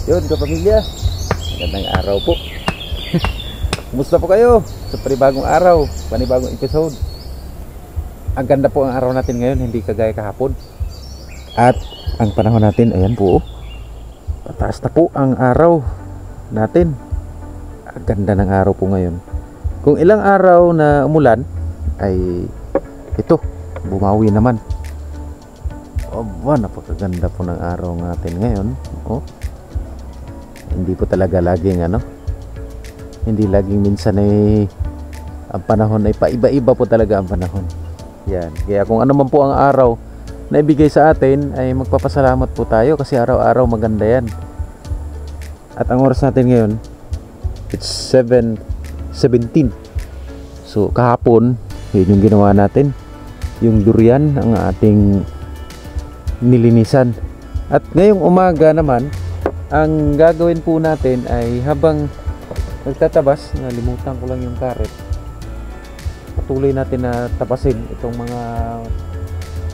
Yun kapamilya, magandang araw po. Kumusta po kayo sa panibagong araw, panibagong episode. Ang ganda po ang araw natin ngayon, hindi kagaya kahapon. At ang panahon natin, ayan po, pataas na po ang araw natin. Ang ganda ng araw po ngayon. Kung ilang araw na umulan, ay ito, bumawi naman. Aba, napakaganda po ng araw natin ngayon. Oh, hindi po talaga laging hindi laging minsan ay ang panahon ay paiba-iba po talaga ang panahon. Yan. Kaya kung ano man po ang araw na ibigay sa atin ay magpapasalamat po tayo kasi araw-araw maganda yan. At ang oras natin ngayon, it's 7:17. So kahapon, yun yung ginawa natin. Yung durian ang ating nilinisan. At ngayong umaga naman, ang gagawin po natin ay habang nagtatabas, nalimutan ko lang yung karet, patuloy natin na tabasin itong mga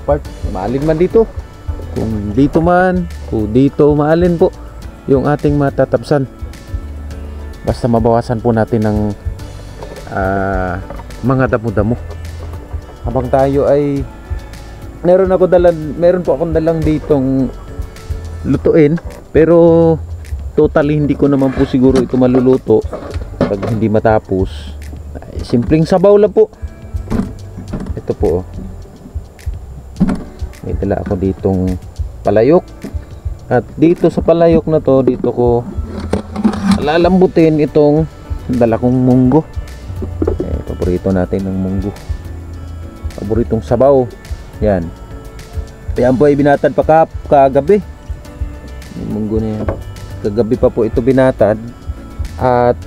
part. Maalin man dito, kung dito man, kung dito maalin po yung ating matatabsan, basta mabawasan po natin ng mga damo-damo. Habang tayo ay meron po akong dalang ditong lutuin, pero totally hindi ko naman po siguro ito maluluto pag hindi matapos. Ay, simpleng sabaw lang po. Ito po, may dala ako ditong palayok, at dito sa palayok na to, dito ko lalambutin itong dala kong munggo. Paborito natin ng munggo, paboritong sabaw. Yan. Yan po ay binatad pa kagabi. Yung munggo na yan, kagabi pa po ito binatad. At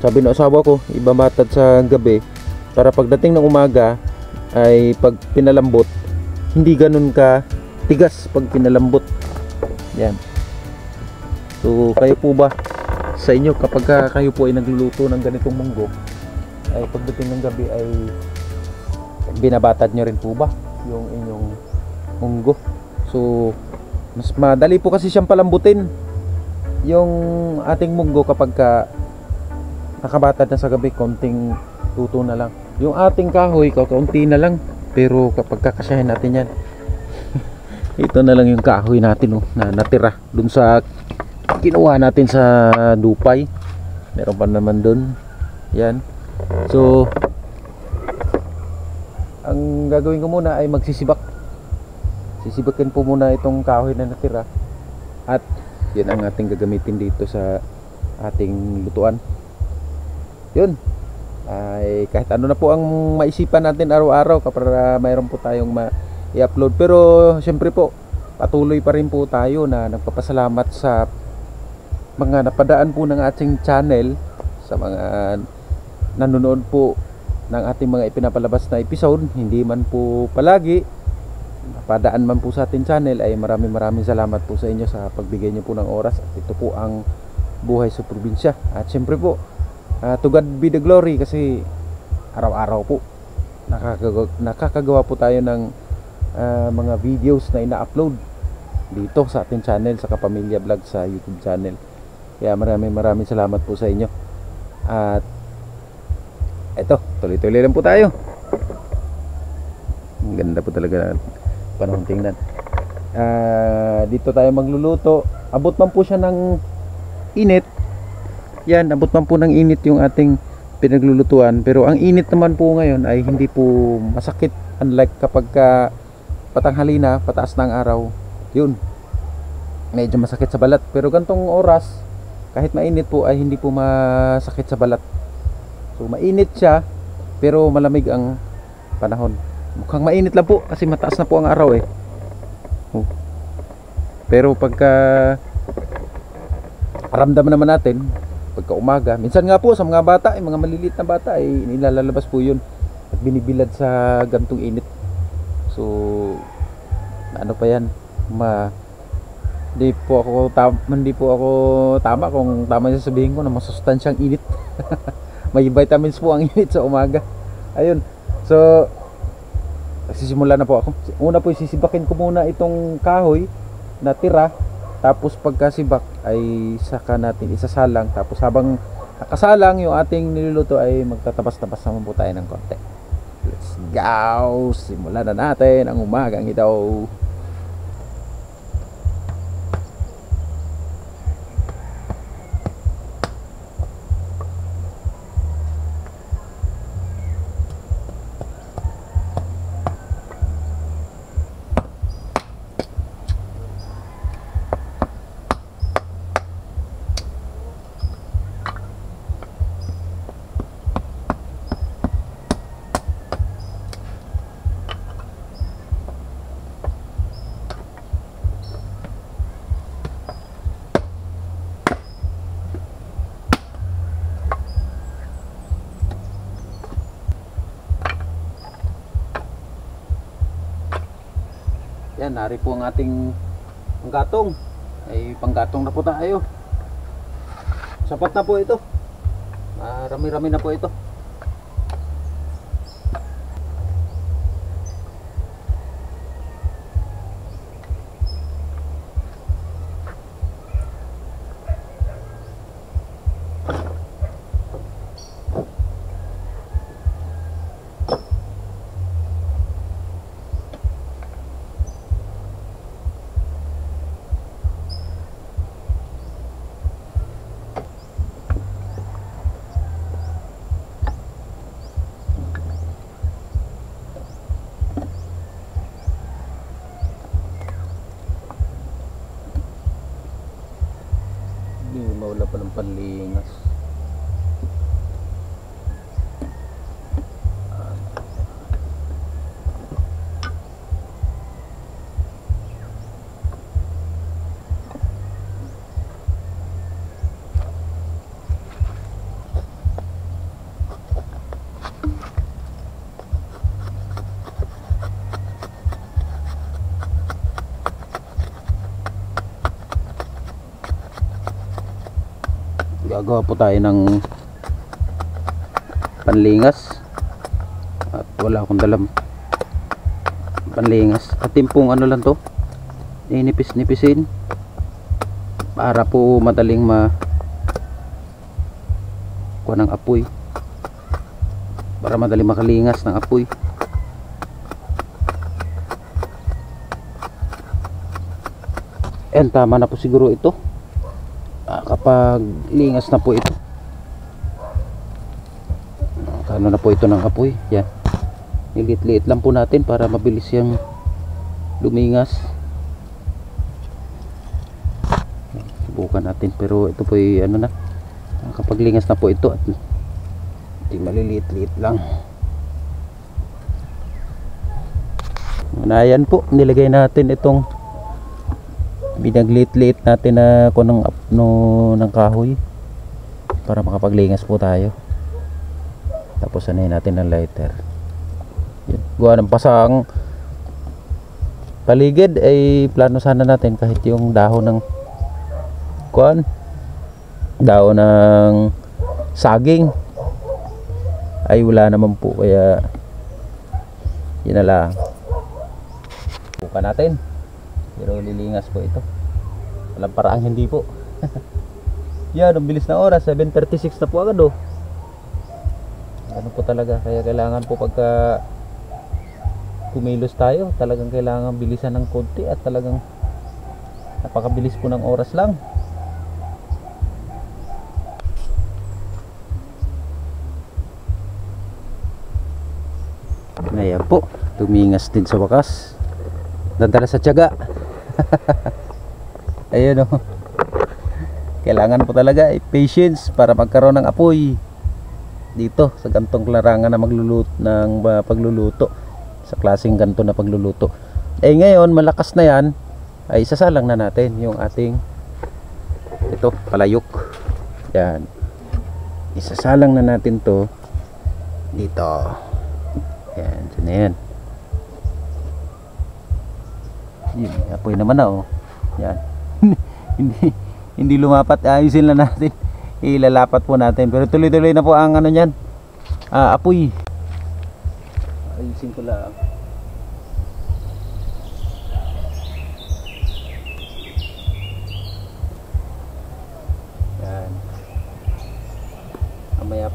sabi ng asawa ko, ibamatad sa gabi para pagdating ng umaga ay pag pinalambot, hindi ganun ka tigas pag pinalambot. Yan. So kayo po ba sa inyo, kapag kayo po ay nagluluto ng ganitong munggo, ay pagdating ng gabi ay binabatad nyo rin po ba yung inyong munggo? So mas madali po kasi siyang palambutin yung ating munggo kapag nakabatad na sa gabi. Konting luto na lang. Yung ating kahoy, kaunti na lang, pero kapag kakasyahin natin yan ito na lang yung kahoy natin na natira dun sa kinuha natin sa Dupay. Meron pa naman dun. Yan. So ang gagawin ko muna ay sisibakin po muna itong kahoy na natira, at yun ang ating gagamitin dito sa ating lutuan. Yun ay kahit ano na po ang maisipan natin araw-araw para mayroon po tayong i-upload. Pero syempre po, patuloy pa rin po tayo na nagpapasalamat sa mga napadaan po ng ating channel, sa mga nanonood po ng ating mga ipinapalabas na episode. Hindi man po palagi, napadaan man po sa ating channel, ay maraming salamat po sa inyo sa pagbigay nyo po ng oras. At ito po ang buhay sa probinsya. At syempre po, to God be the glory, kasi araw-araw po nakakagawa po tayo ng mga videos na ina-upload dito sa ating channel, sa Kapamilya Vlog sa YouTube channel. Kaya maraming salamat po sa inyo. At eto, tuloy-tuloy lang po tayo. Ang ganda po talaga panahon tingnan. Dito tayo magluluto. Abot man po siya ng init. Yan, abot man po ng init yung ating pinaglulutuan. Pero ang init naman po ngayon ay hindi po masakit. Unlike kapag patanghali na, pataas na ang araw, yun, medyo masakit sa balat. Pero gantong oras, kahit mainit po, ay hindi po masakit sa balat. So mainit siya, pero malamig ang panahon. Mukhang mainit lang po kasi mataas na po ang araw eh. Pero pagka paramdam naman natin, pagka umaga, minsan nga po sa mga bata, mga maliliit na bata, ay nilalabas po yun at binibilad sa gantong init. So ano pa yan, hindi po ako tama kung tama yung sabihin ko na masustansyang init. May vitamins po ang init sa umaga. Ayun. So nagsisimula na po ako. Una po, sisibakin ko muna itong kahoy na tira Tapos pagkasibak ay saka natin isasalang. Tapos habang nakasalang yung ating niluluto ay magtatabas-tabas naman po tayo ng konti. Let's go! Simulan na natin ang umagang ito. Yan, nari po ang ating panggatong. Ay panggatong na po tayo. Sapat na po ito. Marami-rami na po ito. Mawala pa ng panlingas. Gagawa po tayo ng panlingas at wala akong dalang panlingas at timpong ano lang to, inipis-nipisin para po madaling kuha ng apoy, para madaling makalingas ng apoy. And tama na po siguro ito kapag lingas na po ito. Kano na po ito ng apoy. Yan, nilit-liit lang po natin para mabilis yung lumingas. Subukan natin, pero ito po ay ano na, kapag lingas na po ito at hindi maliliit-liit lang. Ayan po, nilagay natin itong binaglit-lit natin na kunong ng kahoy para makapaglingas po tayo. Tapos anayin natin ng lighter. Yan. Gawa ng pasang paligid ay plano sana natin kahit yung dahon ng dahon ng saging ay wala naman po, kaya yun na lang. Bukan natin. Pero lilingas po ito. Walang paraang hindi po. Yan, ang bilis na oras, 7:36 na po agad oh. Ano po talaga, kaya kailangan po pagka kumilos tayo, talagang kailangan bilisan ng konti at talagang napakabilis po ng oras lang. Ayan po, tumingas din sa wakas. Dadala sa tiyaga. Ayun oh. Kailangan po talaga patience para magkaroon ng apoy dito sa gantong larangan na pagluluto, sa klaseng ganto na pagluluto. Ngayon malakas na yan, ay isasalang na natin yung ating ito palayok. Yan, isasalang na natin to dito. Yan, dyan na yan. Yun, apoy naman na oh. Yan. hindi lumapat, ayusin lang natin, ilalapat po natin, pero tuloy-tuloy na po ang ano niyan, apoy. Ayusin ko lang.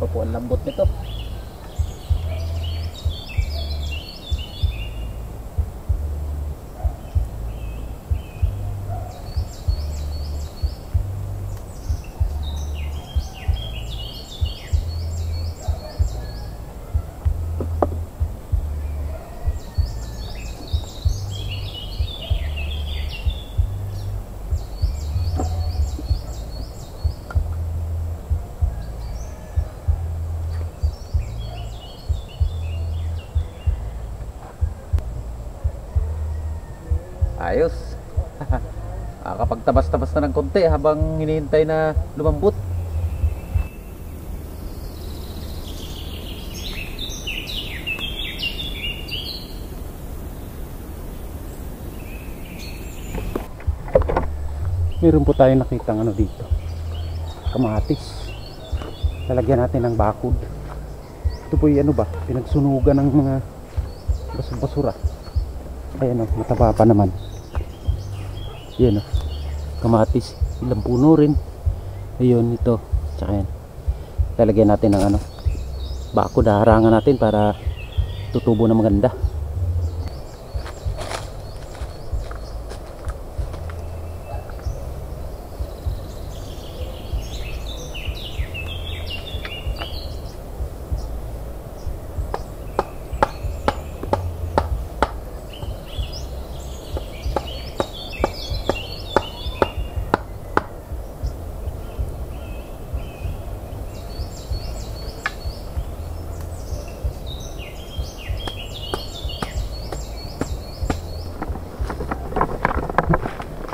pa po ang lambot nito. Ayos. Kapagtabas-tabas na ng konti habang hinihintay na lumambot. Meron po tayong nakitang ano dito, kamatis. Lalagyan natin ng bakod. Ito po yung ano ba, pinagsunugan ng mga basura. Ayan o, mataba pa naman. Yan o, kamatis. Ilang puno rin. Ayun, ito. Tsaka yan. Lalagyan natin ng ano, bakod. Harangan natin para tutubo na maganda.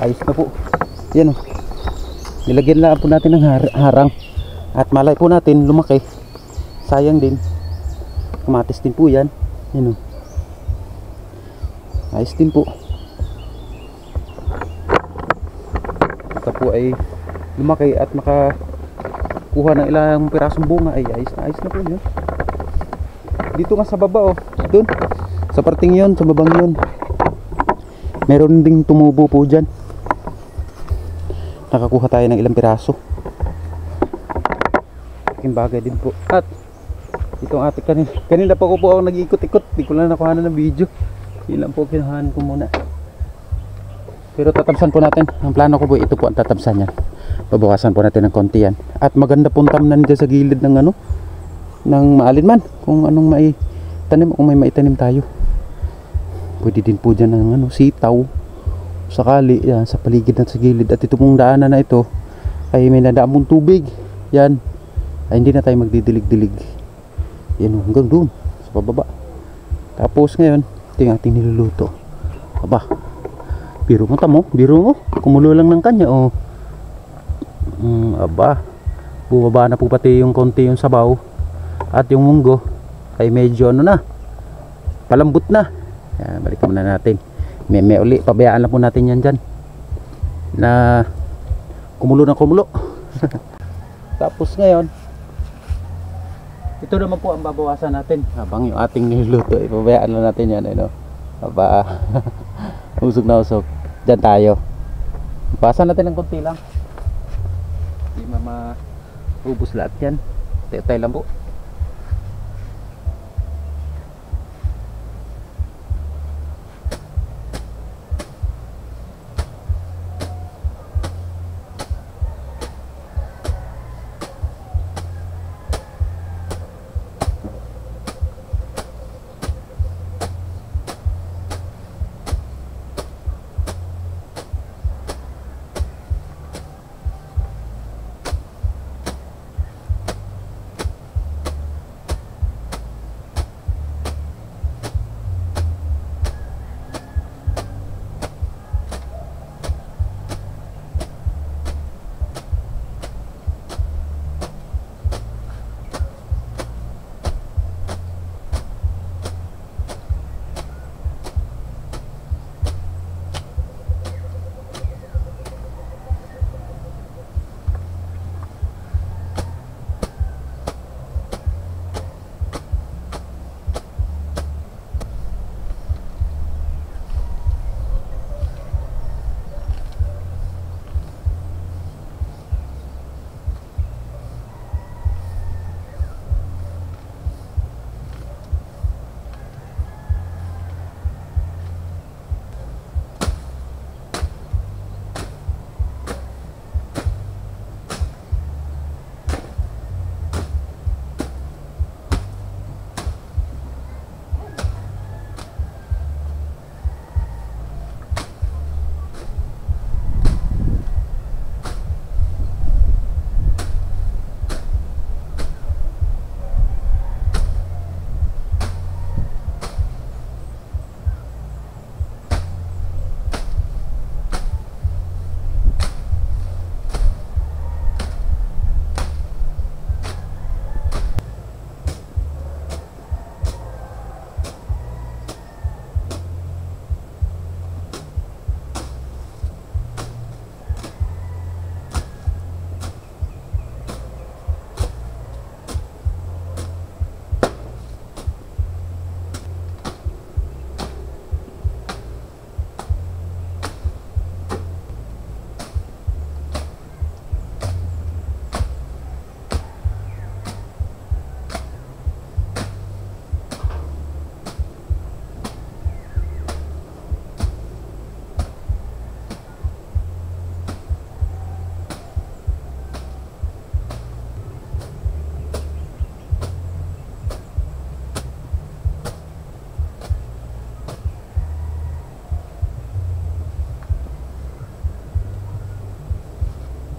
Ayos na po. Yan o. Nilagyan lang po natin ng harang. At malay po natin lumaki. Sayang din. Kamatis din po yan. Yan o. Ayos din po. Ito po ay lumaki at makakuha ng ilang pirasong bunga. Ay ayos na po yun. Dito nga sa baba o. Doon. Sa parting yun. Sa babang yun. Meron ding tumubo po dyan. Nakakuha tayo ng ilang piraso. Aking bagay din po. At itong ating kanina pa ko po ako nag-ikot-ikot. Hindi ko lang nakuha ng video. Yun lang po kinuhaan ko muna. Pero tatabsan po natin. Ang plano ko po, ito po ang tatabsan yan. Babawasan po natin ng konti yan. At maganda pong tamnan dyan sa gilid ng ano, ng maalinman. Kung anong maitanim, kung may maitanim tayo. Pwede din po dyan ng ano, sitaw. Sakali yan, sa paligid at sa gilid. At ito pong daanan na ito ay may nadaan pong tubig. Yan ay hindi na tayo magdidilig-dilig. Yan hanggang doon sa pababa. Tapos ngayon ito yung ating niluluto. Aba, biro mo tamo, biro mo, kumulo lang ng kanya oh. Aba, bubaba na po pati yung konti yung sabaw. At yung munggo ay medyo ano na, palambot na. Yan, balikan muna natin. May uli, pabayaan lang po natin yan dyan na kumulo na kumulo. Tapos ngayon ito naman po ang babawasan natin habang yung ating niluluto, pabayaan lang natin yan ano. Aba, usog na usog. Dyan tayo, bawasan natin ng konti lang, hindi maubos lahat yan. Tayo lang po.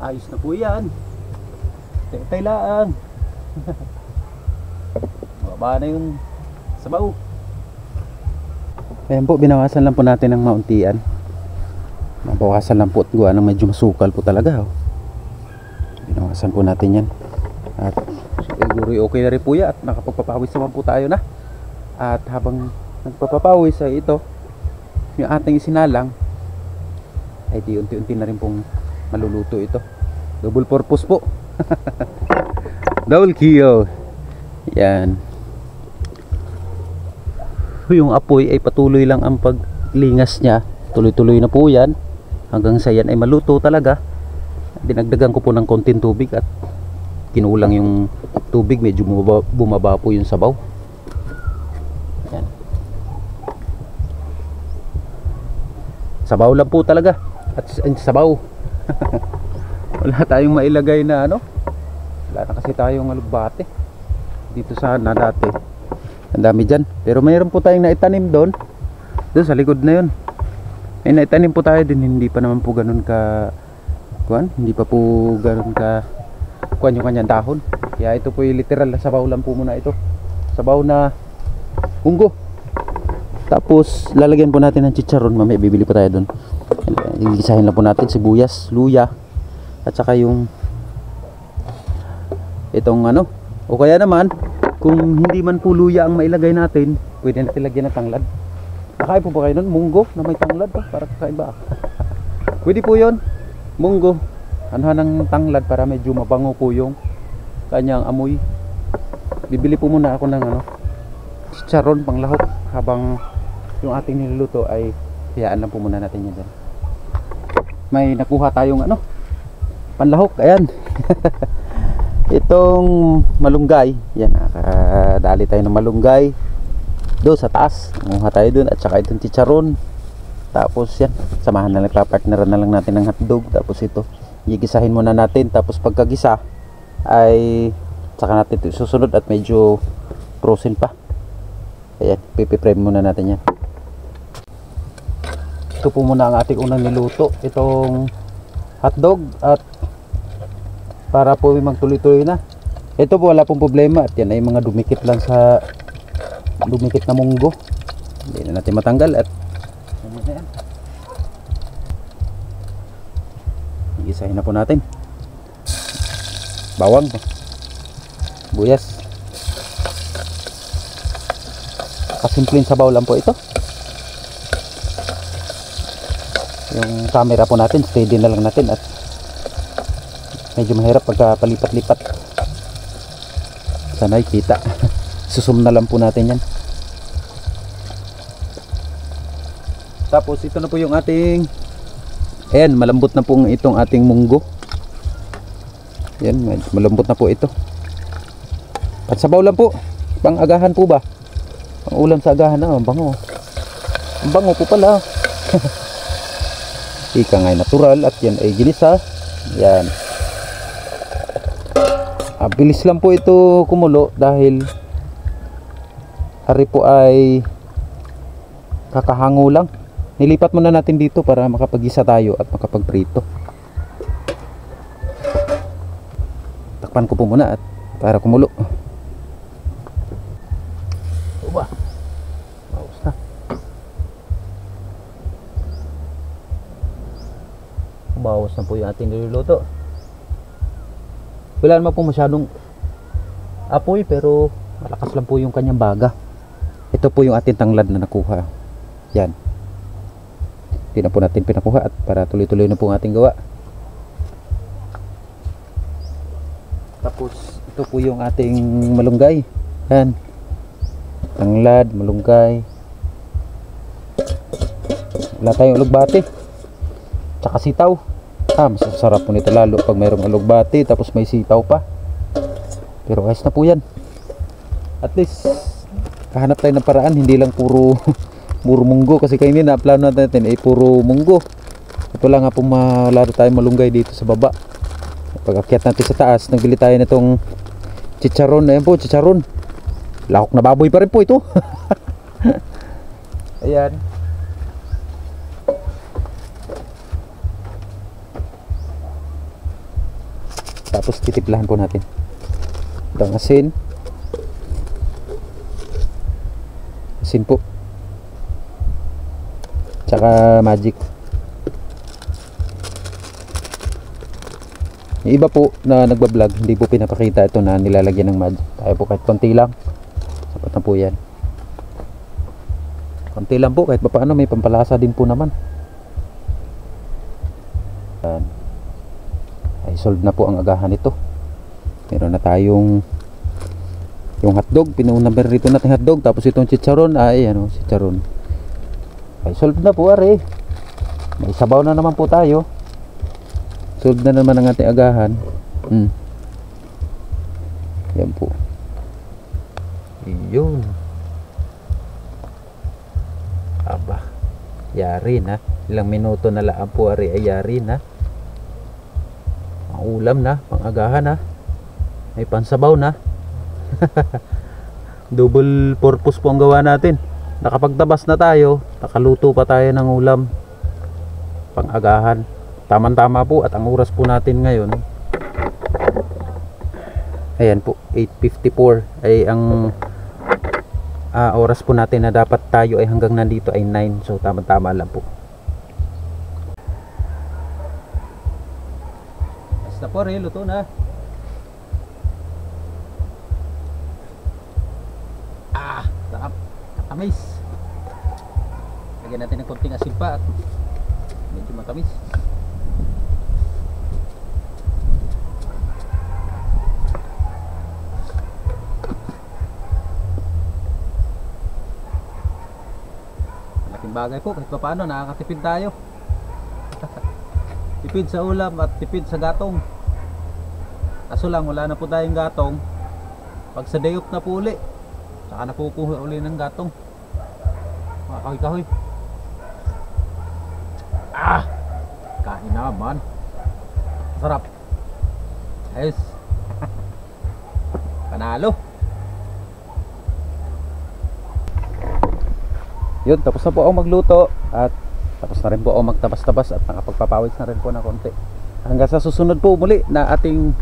Ayos na po yan. Tay lang. Baba na yung sabaw. Ayan po, binawasan lang po natin ng mauntian. Mabawasan lang po at gawa ng medyo masukal po talaga. Binawasan po natin yan. At siguro okay na rin po yan. At nakapagpapawis naman po tayo na. At habang nagpapapawis ay ito, yung ating isinalang, ay di unti-unti na rin pong maluluto ito. Double purpose po. Double kill. Yan. Yung apoy ay patuloy lang ang paglingas niya. Tuloy-tuloy na po yan hanggang sa yan ay maluto talaga. Dinagdagan ko po ng konting tubig at kinulang yung tubig, medyo bumaba po yung sabaw. Yan. Sabaw lang po talaga. At sabaw. Wala tayong mailagay na ano. Wala na kasi tayong alugbate dito sana dati. Ang dami dyan. Pero mayroon po tayong naitanim doon. Doon sa likod na yun. May naitanim po tayo din. Hindi pa naman po ganun ka kuan. Hindi pa po ganun ka kuan yung kanyang dahon. Kaya ito po yung literal na sabaw lang po muna ito. Sabaw na munggo. Tapos lalagyan po natin ng chicharon. Mamaya bibili pa tayo doon. Gigisahin lang po natin sibuyas, luya, at saka yung itong ano. O kaya naman kung hindi man po luya ang mailagay natin, pwede natin lagyan ng tanglad. Nakain po ba kayo nun? Munggo na may tanglad pa, para kakain ba? Pwede po yun, munggo ng tanglad para medyo mabango po yung kanyang amoy. Bibili po muna ako ng ano, chicharon pang lahok habang yung ating niluluto ay hayaan lang po muna natin yan dyan. May nakuha tayong ano, panlahok, ayan. Itong malunggay, yan, nakadali tayo ng malunggay doon sa taas, nanguha tayo doon, at saka itong chicharon. Tapos yan, samahan na lang, papartneran na lang natin ng hotdog. Tapos ito, gigisahin muna natin. Tapos pagkagisa ay saka natin ito susunod at medyo frozen pa. Ayan, pipipreme muna natin yan. Ito po muna ang ating unang niluto, itong hotdog, at para po magtuloy-tuloy na. Ito po wala pong problema at yan ay mga dumikit lang sa dumikit na munggo. Hindi na natin matanggal at igisahin na po natin. Bawang, buyas. Kasimpleng sabaw lang po ito. Yung camera po natin steady na lang natin at medyo mahirap pagka palipat-lipat. Sana'y kita. Susum na lang po natin yan. Tapos ito na po yung ating, ayan, malambot na po itong ating munggo. Ayan, malambot na po ito. At sabaw lang po. Pang agahan po ba? Ang ulam sa agahan na, ang bango. Ang bango po pala. Ika nga'y natural at yan ay ginisa. Yan. Bilis lang po ito kumulo dahil ari po ay kakahango lang. Nilipat muna natin dito para makapag-isa tayo at makapagprito. Takpan ko po muna at para kumulo. Uba. Bawas na. Bawas na po yung ating niluluto. Wala naman po masyadong apoy pero malakas lang po yung kanyang baga. Ito po yung ating tanglad na nakuha. Yan. Hindi na po natin pinakuha at para tuloy-tuloy na po ang ating gawa. Tapos ito po yung ating malunggay. Yan. Tanglad, malunggay. Wala tayong alugbate. Tsaka sitaw. Masasarap po nito lalo pag mayroong alugbati tapos may sitaw pa. Pero ayos na po yan. At least kahanap tayo ng paraan, hindi lang puro munggo kasi kanina plano natin ay puro munggo. Ito lang nga po malaro tayong malunggay dito sa baba. Pag akyat natin sa taas, nagbili tayo nitong chicharon. Ayan po, chicharon. Lahok na baboy pa rin po ito. Ayan. Tapos titimplahan po natin. Ito ang asin. Asin po. Tsaka magic. Yung iba po na nagbablog, hindi po pinapakita ito na nilalagyan ng magic. Tayo po kahit konti lang. Sapat na po yan. Konti lang po, kahit paano may pampalasa din po naman. Ay solve na po ang agahan nito. Meron na tayong yung hotdog, pinuuna rito natin hotdog. Tapos itong chicharon, ay ano, chicharon. Ay solve na po are. May sabaw na naman po tayo. Solve na naman ang ating agahan. Yan po. Yun. Aba, yari na. Ilang minuto na lang po ari ay yari na. Ang ulam na, pang agahan na. May pansabaw na. Double purpose po ang gawa natin. Nakapagtabas na tayo, nakaluto pa tayo ng ulam pang agahan. Tama-tama po at ang oras po natin ngayon, ayan po, 8:54 ay ang oras po natin na dapat tayo ay hanggang nandito ay 9. So tama-tama lang po. Basta po rin, luto na. Sarap. Matamis. Lagyan natin ng konting asin pa at medyo matamis. Malaking bagay po kahit paano nakakatipid tayo. Tipid sa ulam at tipid sa gatong. Kaso lang wala na po tayong gatong. Pag sa day off na po uli, saka nakukuha uli ng gatong. Mga kahoy-kahoy. Kain naman. Sarap. Ayos. Panalo. Yun, tapos na po ako magluto at tapos na rin po ako magtabas-tabas at nakapagpapawis na rin po ng konti. Hanggang sa susunod po muli na ating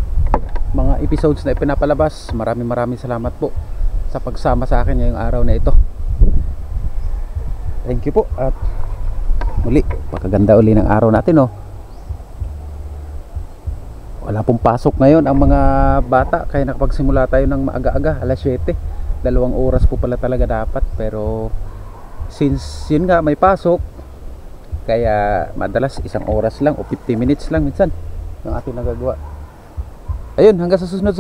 mga episodes na ipinapalabas. Maraming salamat po sa pagsama sa akin ngayong araw na ito. Thank you po at muli, pagkaganda uli ng araw natin oh. Wala pong pasok ngayon ang mga bata kaya nakapagsimula tayo ng maaga-aga, alas 7. 2 oras po pala talaga dapat, pero since yun nga may pasok, kaya madalas 1 oras lang o 50 minutes lang minsan yung ating nagagawa. Ayun, hanggang sa susunod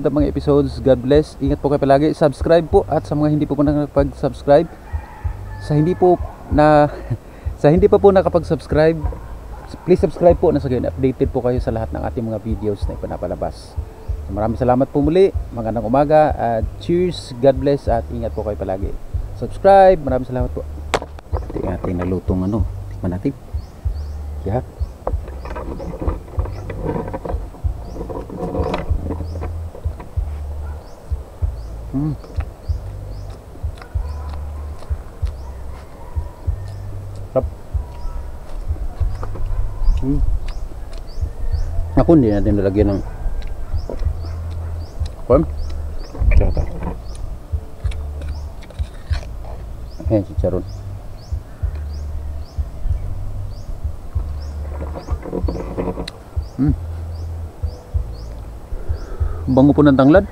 na mga episodes. God bless. Ingat po kayo palagi. Subscribe po at sa mga hindi po nakapag-subscribe, sa hindi pa po nakapag-subscribe, please subscribe po na sa gayon updated po kayo sa lahat ng ating mga videos na ipinapalabas. So, maraming salamat po muli. Magandang umaga at cheers. God bless at ingat po kayo palagi. Subscribe. Maraming salamat po. Tingnan natin nalutong ano. Tikman natin. Yeah. Sarap. Ako hindi natin nalagyan ng corn. Tsaka ayan, chicharon. Bango po ng tanglad.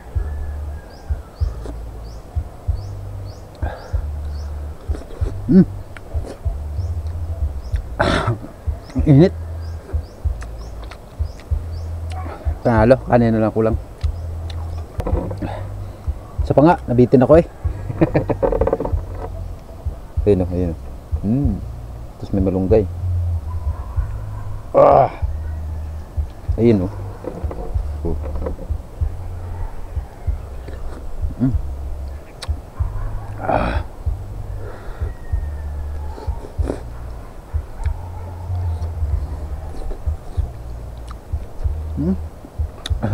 Init. Panalo, kanina lang kulang. Sa pa nga, nabitin ako eh. Ayun o, ayun o. Tapos may malunggay. Ayun o.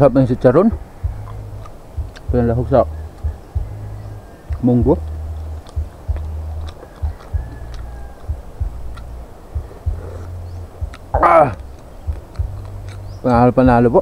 Sarap ng chicharon. Pinalahog sa munggo. Panalo po.